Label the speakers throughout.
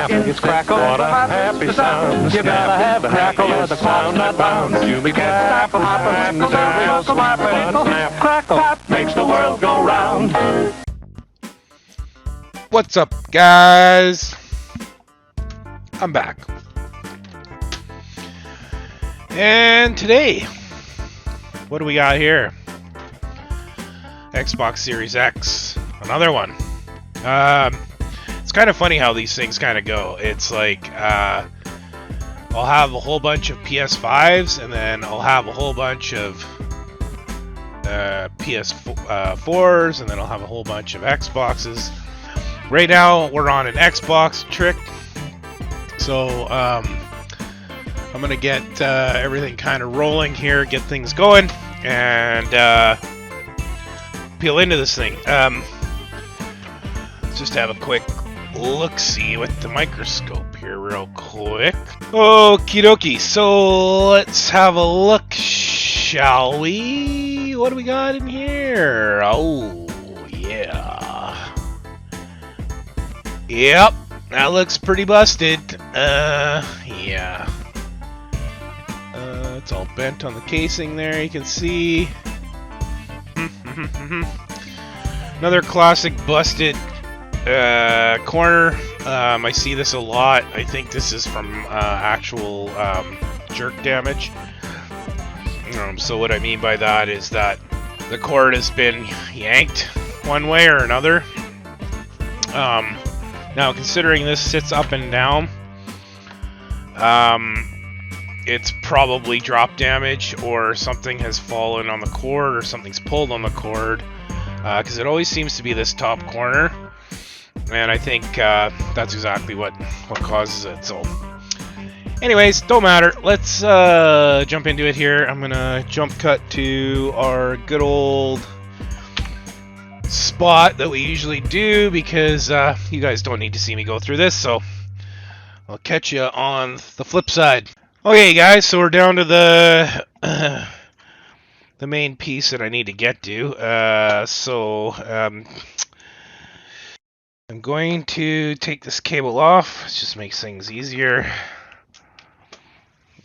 Speaker 1: snap, it's crackle. What a happy sound. You gotta have a crackle or the sound that bounds. You begin snap, and stereo slap, but snap, crackle, makes the world go round.
Speaker 2: What's up, guys? I'm back. And today, what do we got here? Xbox Series X. Another one. It's kind of funny how these things kind of go. It's like, I'll have a whole bunch of PS5s, and then I'll have a whole bunch of PS4s, and then I'll have a whole bunch of Xboxes. Right now, we're on an Xbox trick, so I'm gonna get everything kind of rolling here, get things going, and peel into this thing. Let's just have a quick look-see with the microscope here real quick. Okie dokie, so let's have a look, shall we? What do we got in here? Oh, yeah. Yep, that looks pretty busted. Yeah. It's all bent on the casing there, you can see. Another classic busted corner. I see this a lot. I think this is from actual jerk damage. So what I mean by that is that the cord has been yanked one way or another. Now, considering this sits up and down, it's probably drop damage, or something has fallen on the cord, or something's pulled on the cord, because it always seems to be this top corner, and I think that's exactly what causes it. So anyways, don't matter. Let's jump into it here. I'm gonna jump cut to our good old spot that we usually do, because you guys don't need to see me go through this, so I'll catch you on the flip side. Okay, guys, so we're down to the main piece that I need to get to. I'm going to take this cable off. It just makes things easier.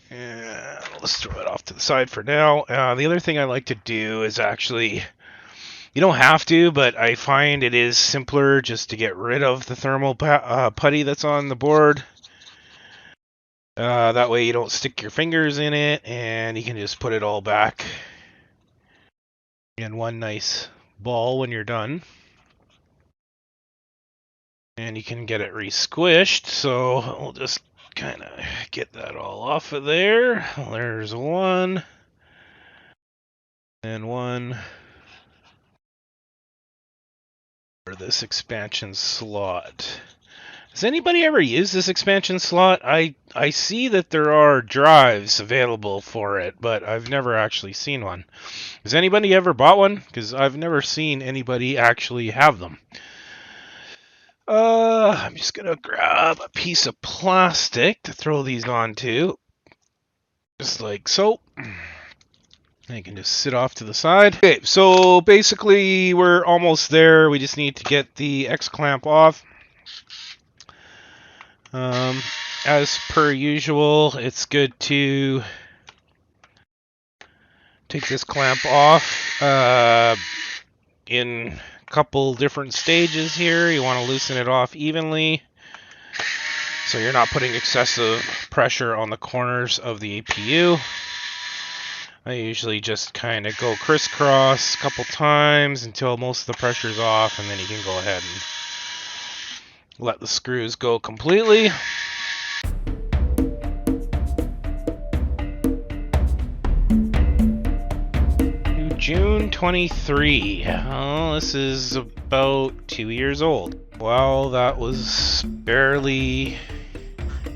Speaker 2: And let's throw it off to the side for now. The other thing I like to do is actually, you don't have to, but I find it is simpler just to get rid of the thermal putty that's on the board. That way you don't stick your fingers in it, and you can just put it all back in one nice ball when you're done. And you can get it re-squished, so we'll just kind of get that all off of there. There's one. And one for this expansion slot. Has anybody ever used this expansion slot? I see that there are drives available for it, but I've never actually seen one. Has anybody ever bought one? Because I've never seen anybody actually have them. I'm just going to grab a piece of plastic to throw these onto. Just like so. They can just sit off to the side. Okay, so basically we're almost there. We just need to get the X-clamp off. As per usual, it's good to take this clamp off in a couple different stages here. You want to loosen it off evenly, so you're not putting excessive pressure on the corners of the APU. I usually just kind of go crisscross a couple times until most of the pressure's off, and then you can go ahead and let the screws go completely. June 23. Oh, this is about 2 years old. Wow, that was barely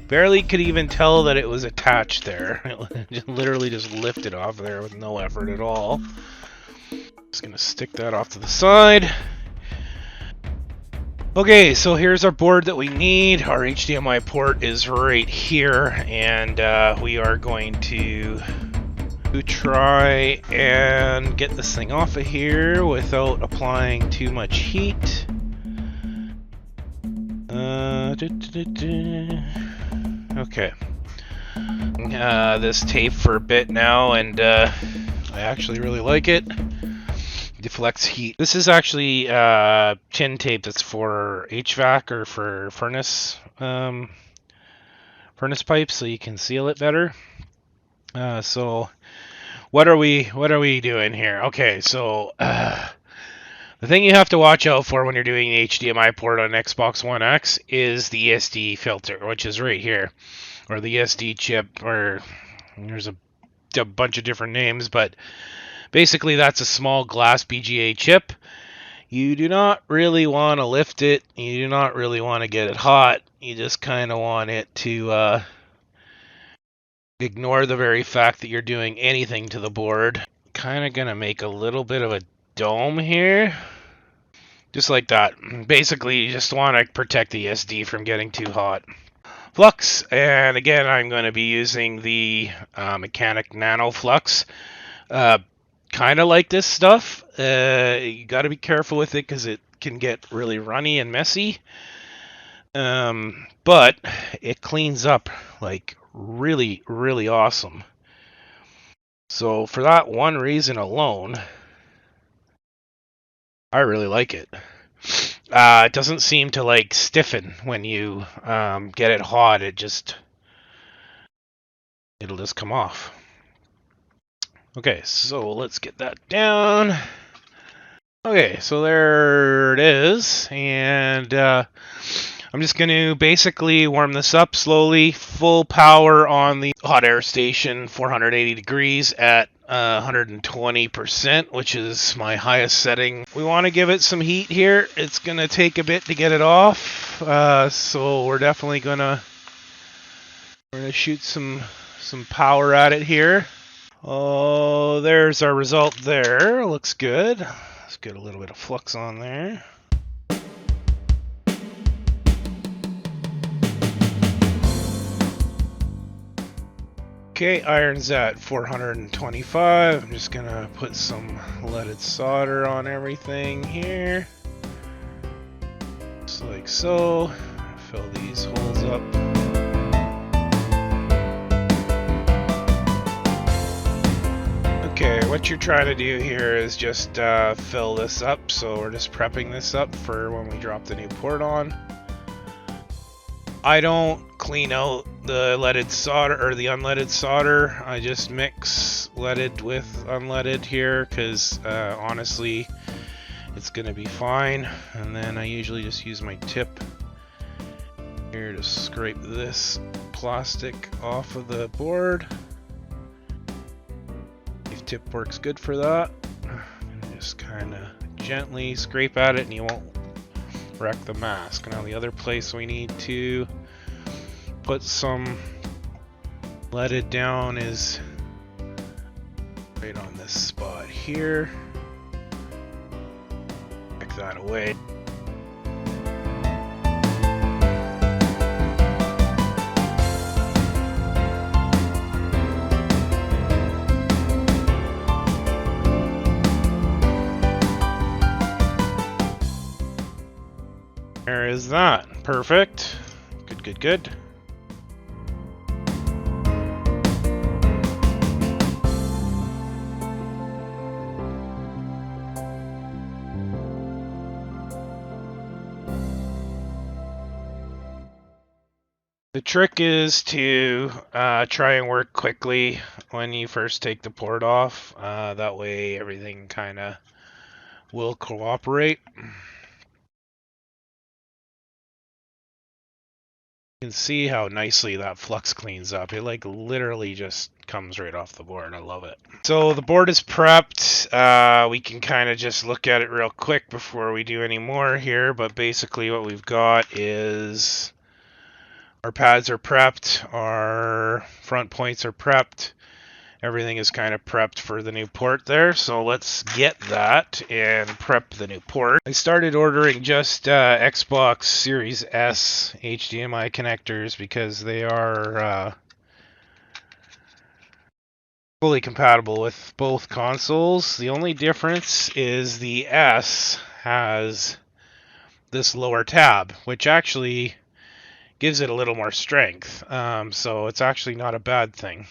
Speaker 2: could even tell that it was attached there. It literally just lifted off there with no effort at all. Just gonna stick that off to the side. Okay, so here's our board that we need. Our HDMI port is right here, and we are going to try and get this thing off of here without applying too much heat. Okay. This tape for a bit now, and I actually really like it. Deflects heat. This is actually tin tape that's for HVAC or for furnace pipes, so you can seal it better. So what are we doing here? Okay, so the thing you have to watch out for when you're doing the HDMI port on Xbox One X is the ESD filter, which is right here, or the ESD chip, or there's a bunch of different names, but basically that's a small glass BGA chip. You do not really want to lift it. You do not really want to get it hot. You just kind of want it to ignore the very fact that you're doing anything to the board. Kind of going to make a little bit of a dome here. Just like that. Basically, you just want to protect the SD from getting too hot. Flux, and again, I'm going to be using the Mechanic Nano Flux. Kind of like this stuff. You got to be careful with it because it can get really runny and messy. But it cleans up like really, really awesome. So for that one reason alone, I really like it. It doesn't seem to like stiffen when you get it hot. It'll just come off. Okay, so let's get that down. Okay, so there it is, and I'm just going to basically warm this up slowly, full power on the hot air station, 480 degrees at 120%, which is my highest setting. We want to give it some heat here. It's going to take a bit to get it off, so we're definitely going to shoot some power at it here. Oh, there's our result there. Looks good. Let's get a little bit of flux on there. Okay, iron's at 425. I'm just gonna put some leaded solder on everything here. Just like so. Fill these holes up. Okay, what you're trying to do here is just fill this up. So we're just prepping this up for when we drop the new port on. I don't clean out the leaded solder or the unleaded solder. I just mix leaded with unleaded here because honestly it's gonna be fine. And then I usually just use my tip here to scrape this plastic off of the board. If tip works good for that, just kind of gently scrape at it and you won't wreck the mask. Now the other place we need to put some leaded down is right on this spot here. Take that away. There is that. Perfect. Good. The trick is to try and work quickly when you first take the port off. That way everything kind of will cooperate. You can see how nicely that flux cleans up. It like literally just comes right off the board. I love it. So the board is prepped. We can kind of just look at it real quick before we do any more here. But basically what we've got is our pads are prepped. Our front points are prepped. Everything is kind of prepped for the new port there, so let's get that and prep the new port. I started ordering just Xbox Series S HDMI connectors because they are fully compatible with both consoles. The only difference is the S has this lower tab, which actually gives it a little more strength. So it's actually not a bad thing.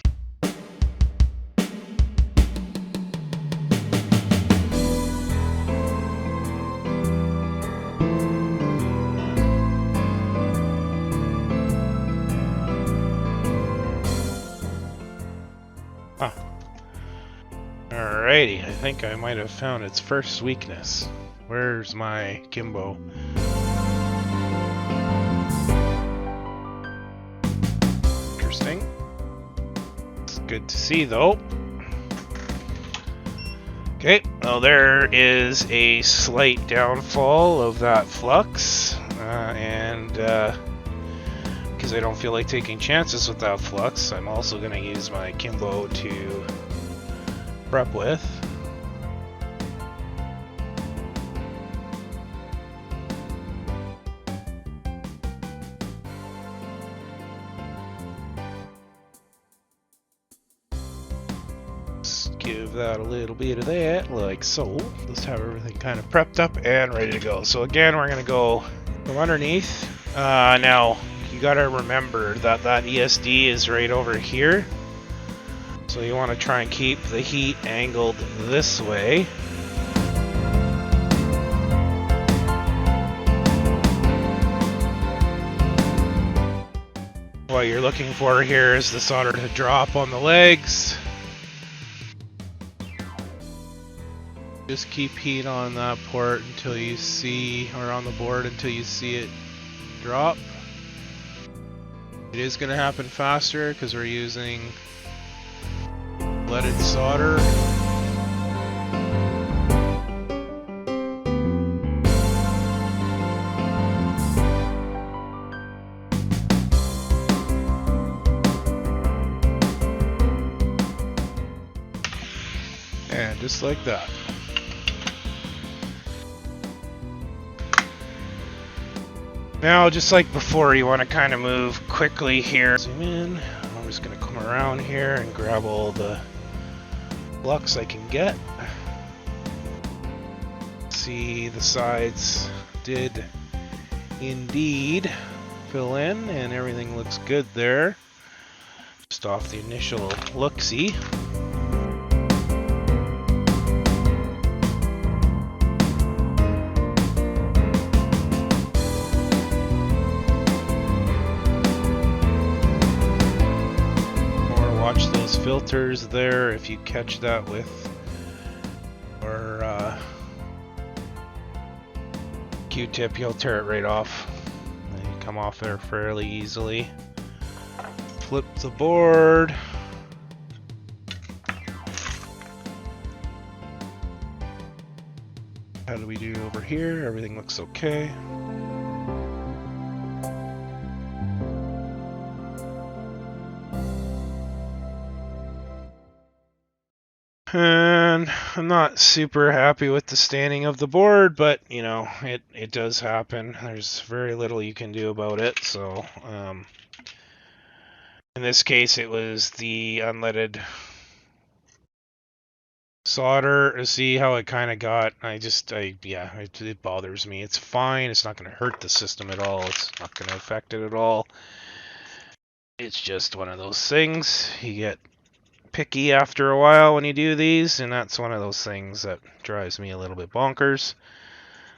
Speaker 2: Alrighty, I think I might have found its first weakness. Where's my Kimbo? Interesting. It's good to see though. Okay, well there is a slight downfall of that flux, and because I don't feel like taking chances with that flux, I'm also going to use my Kimbo to prep with. Just give that a little bit of that, like so. Let's have everything kind of prepped up and ready to go. So again, we're going to go from underneath. Now, you got to remember that that ESD is right over here. So you want to try and keep the heat angled this way. What you're looking for here is the solder to drop on the legs. Just keep heat on that port until you see, or on the board until you see it drop. It is going to happen faster because we're using leaded solder. And just like that. Now, just like before, you want to kind of move quickly here. Zoom in. I'm just going to come around here and grab all the flux I can get. See, the sides did indeed fill in and everything looks good there. Just off the initial look-see. Watch those filters there if you catch that with or Q-tip, you'll tear it right off. They come off there fairly easily. Flip the board. How do we do over here? Everything looks okay. And I'm not super happy with the standing of the board, but you know, it does happen. There's very little you can do about it. So in this case, it was the unleaded solder. See how it kind of got, yeah, it bothers me. It's fine. It's not going to hurt the system at all. It's not going to affect it at all. It's just one of those things. You get picky after a while when you do these, and that's one of those things that drives me a little bit bonkers,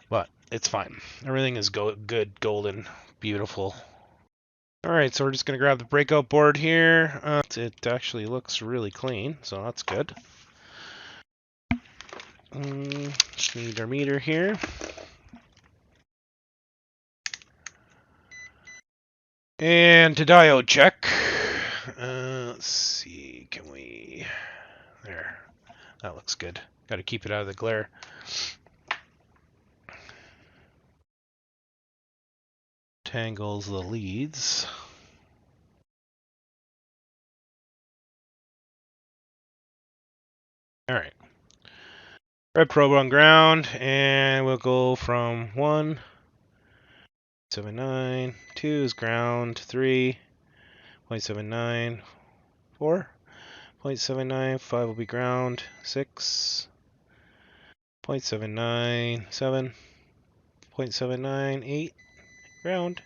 Speaker 2: but it's fine. Everything is good, golden, beautiful. Alright, so we're just going to grab the breakout board here. It actually looks really clean, so that's good. Just need our meter here. And to diode check. Let's see, can we... There. That looks good. Got to keep it out of the glare. Tangles the leads. Alright. Red probe on ground, and we'll go from 1.79, 2 is ground, 3.79, 4.79, 5 will be ground, 6.79, 7.79, 8 ground,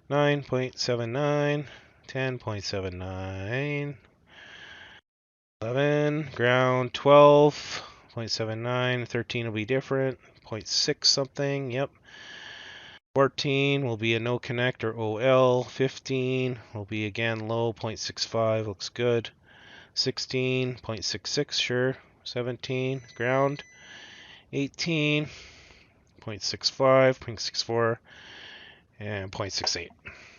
Speaker 2: 9.79, 10.79, 11, ground 12.79, 13 will be different, 0.6 something, yep. 14 will be a no connect or OL, 15 will be again low, 0.65, looks good. 16, 0.66, sure, 17, ground, 18, 0.65, 0.64, and 0.68.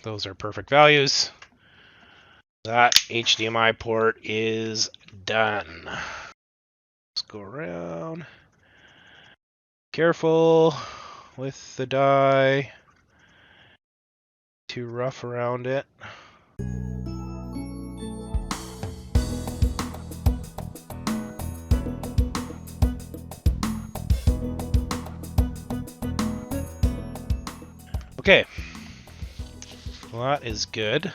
Speaker 2: Those are perfect values. That HDMI port is done. Let's go around. Careful with the die. Too rough around it. Okay. Well, that is good.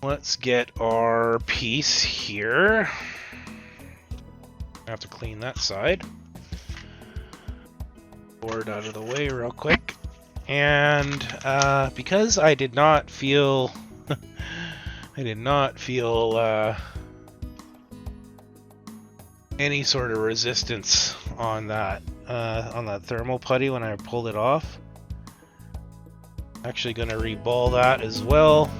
Speaker 2: Let's get our piece here. I have to clean that side. Board out of the way real quick. And because I did not feel any sort of resistance on that thermal putty when I pulled it off. Actually going to reball that as well.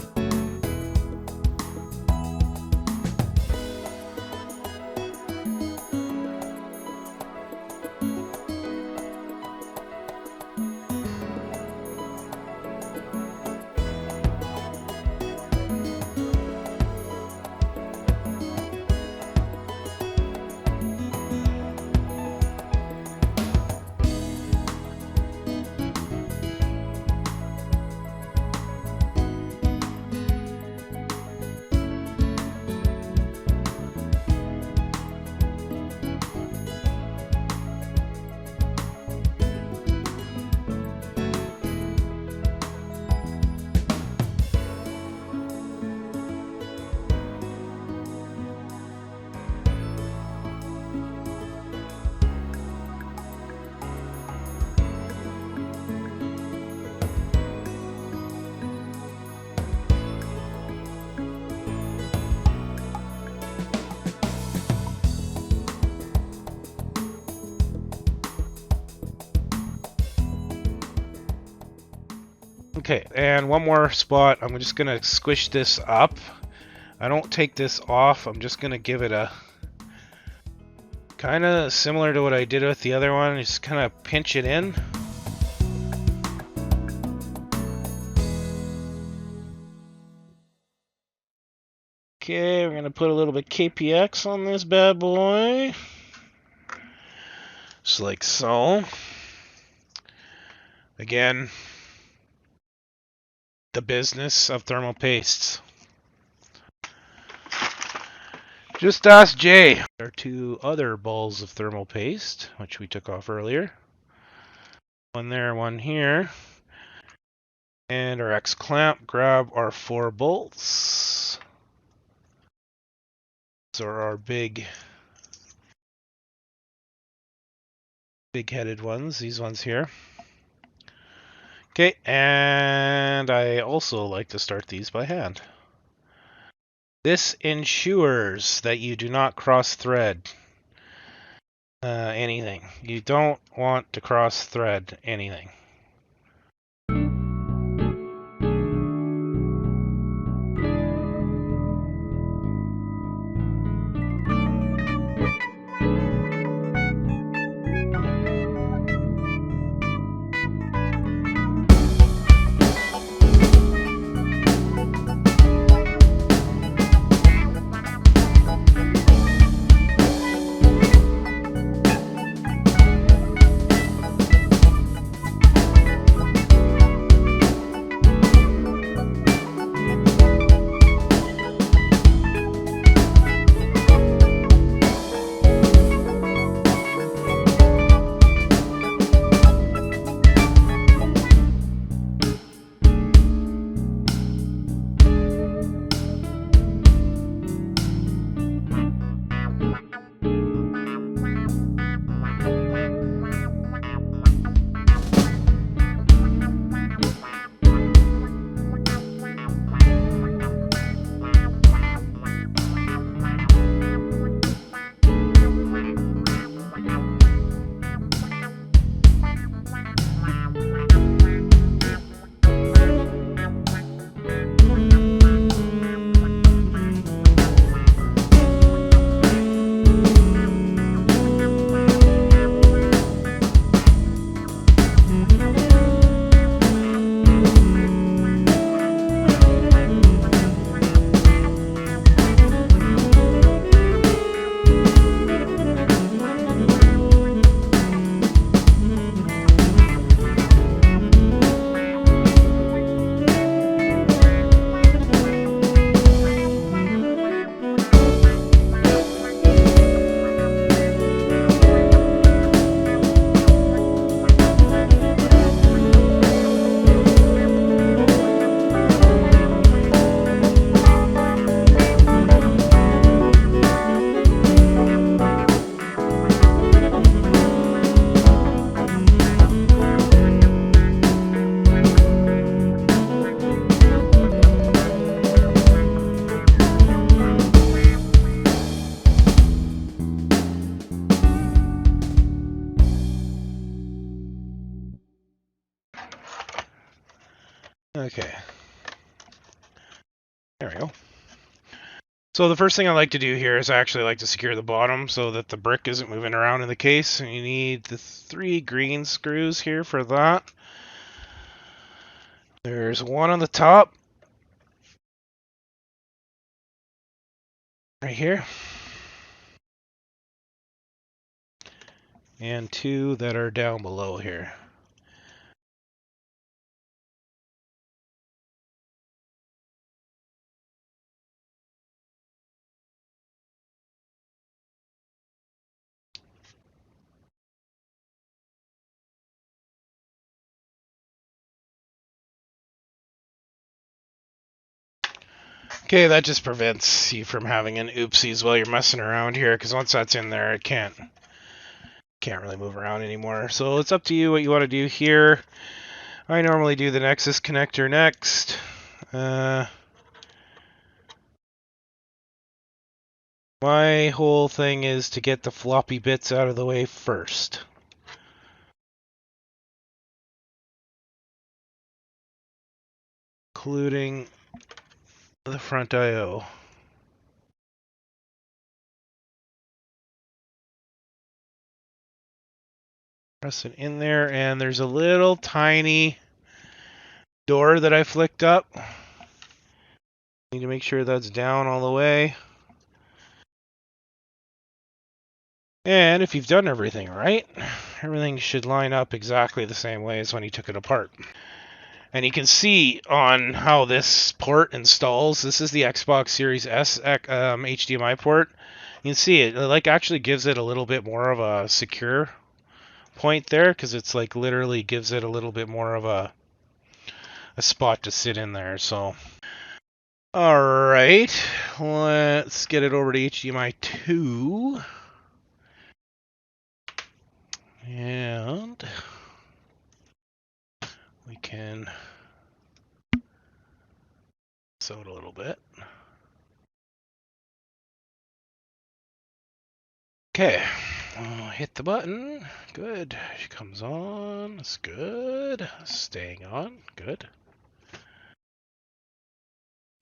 Speaker 2: Okay, and one more spot. I'm just going to squish this up. I don't take this off. I'm just going to give it a kind of similar to what I did with the other one. Just kind of pinch it in. Okay, we're going to put a little bit KPX on this bad boy. Just like so. Again, the business of thermal pastes. Just ask Jay. There are two other balls of thermal paste, which we took off earlier. One there, one here. And our X clamp, grab our 4 bolts. These are our big-headed ones, these ones here. Okay, and I also like to start these by hand. This ensures that you do not cross-thread anything. You don't want to cross-thread anything. There we go. So the first thing I like to do here is I actually like to secure the bottom so that the brick isn't moving around in the case. And you need the 3 green screws here for that. There's one on the top. Right here. And 2 that are down below here. Okay, that just prevents you from having an oopsies while you're messing around here, because once that's in there, it can't really move around anymore. So it's up to you what you want to do here. I normally do the Nexus connector next. My whole thing is to get the floppy bits out of the way first. Including the front I/O. Press it in there, and there's a little tiny door that I flicked up. Need to make sure that's down all the way. And if you've done everything right, everything should line up exactly the same way as when you took it apart. And you can see on how this port installs. This is the Xbox Series S HDMI port. You can see it like actually gives it a little bit more of a secure point there, because it's like literally gives it a little bit more of a spot to sit in there. So alright, let's get it over to HDMI 2. And we can sew it a little bit. Okay, hit the button. Good. She comes on. That's good. Staying on. Good.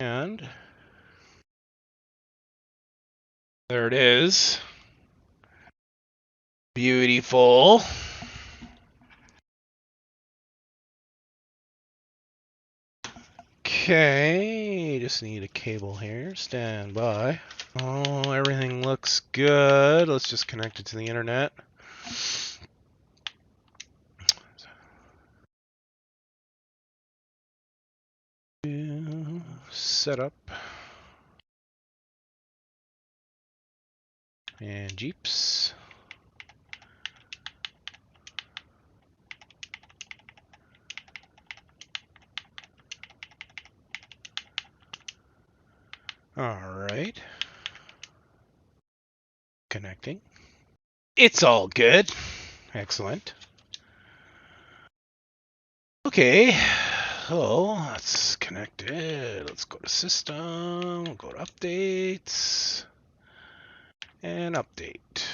Speaker 2: And there it is. Beautiful. Okay, just need a cable here. Stand by. Oh, everything looks good. Let's just connect it to the internet. Setup. And Jeeps. Alright. Connecting. It's all good. Excellent. Okay. So let's connect it. Let's go to system. We'll go to updates. And update.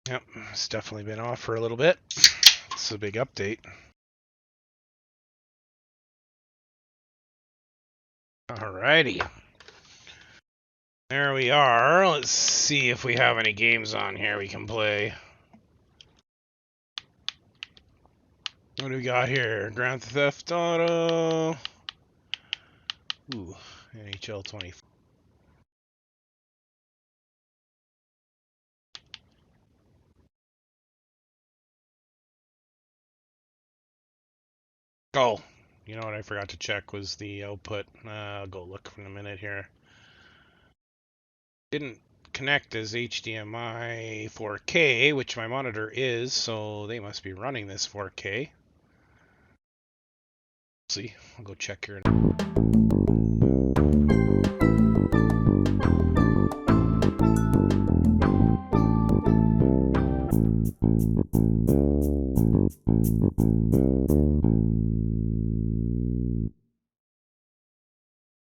Speaker 2: Yep, it's definitely been off for a little bit. It's a big update. Alrighty. There we are. Let's see if we have any games on here we can play. What do we got here? Grand Theft Auto. Ooh, NHL 24. Oh, you know what I forgot to check was the output. I'll go look in a minute here. Didn't connect as HDMI 4K, which my monitor is, so they must be running this 4K. See, I'll go check here.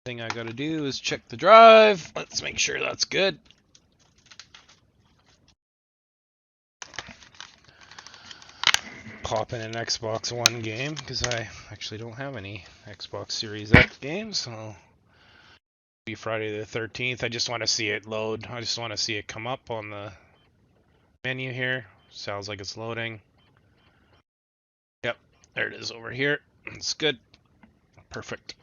Speaker 2: Thing I gotta do is check the drive. Let's make sure that's good. Pop in an Xbox One game because I actually don't have any Xbox Series X games, so be Friday the 13th. I just want to see it load. I just want to see it come up on the menu here. Sounds like it's loading. Yep, there it is over here. It's good. Perfect.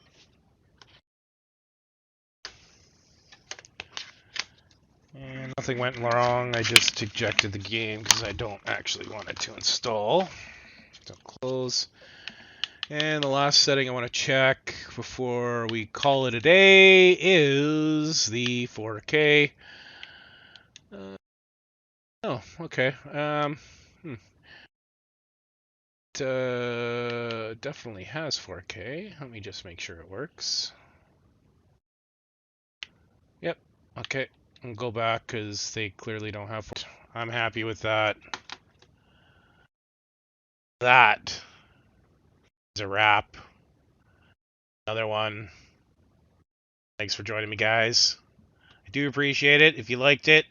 Speaker 2: And nothing went wrong. I just ejected the game because I don't actually want it to install. So close. And the last setting I want to check before we call it a day is the 4K. Oh, okay. It definitely has 4K. Let me just make sure it works. Yep. Okay. I'll go back because they clearly don't have. I'm happy with that. That is a wrap. Another one. Thanks for joining me, guys. I do appreciate it. If you liked it,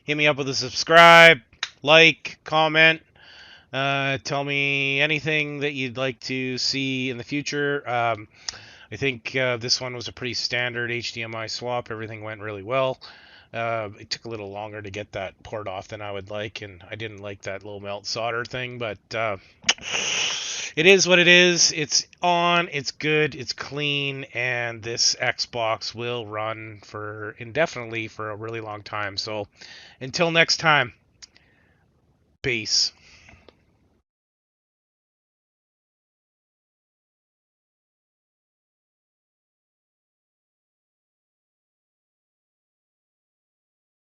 Speaker 2: hit me up with a subscribe, like, comment. Tell me anything that you'd like to see in the future. I think this one was a pretty standard HDMI swap. Everything went really well. It took a little longer to get that port off than I would like, and I didn't like that little melt solder thing, but it is what it is. It's on, it's good, it's clean, and this Xbox will run for indefinitely for a really long time. So until next time, peace.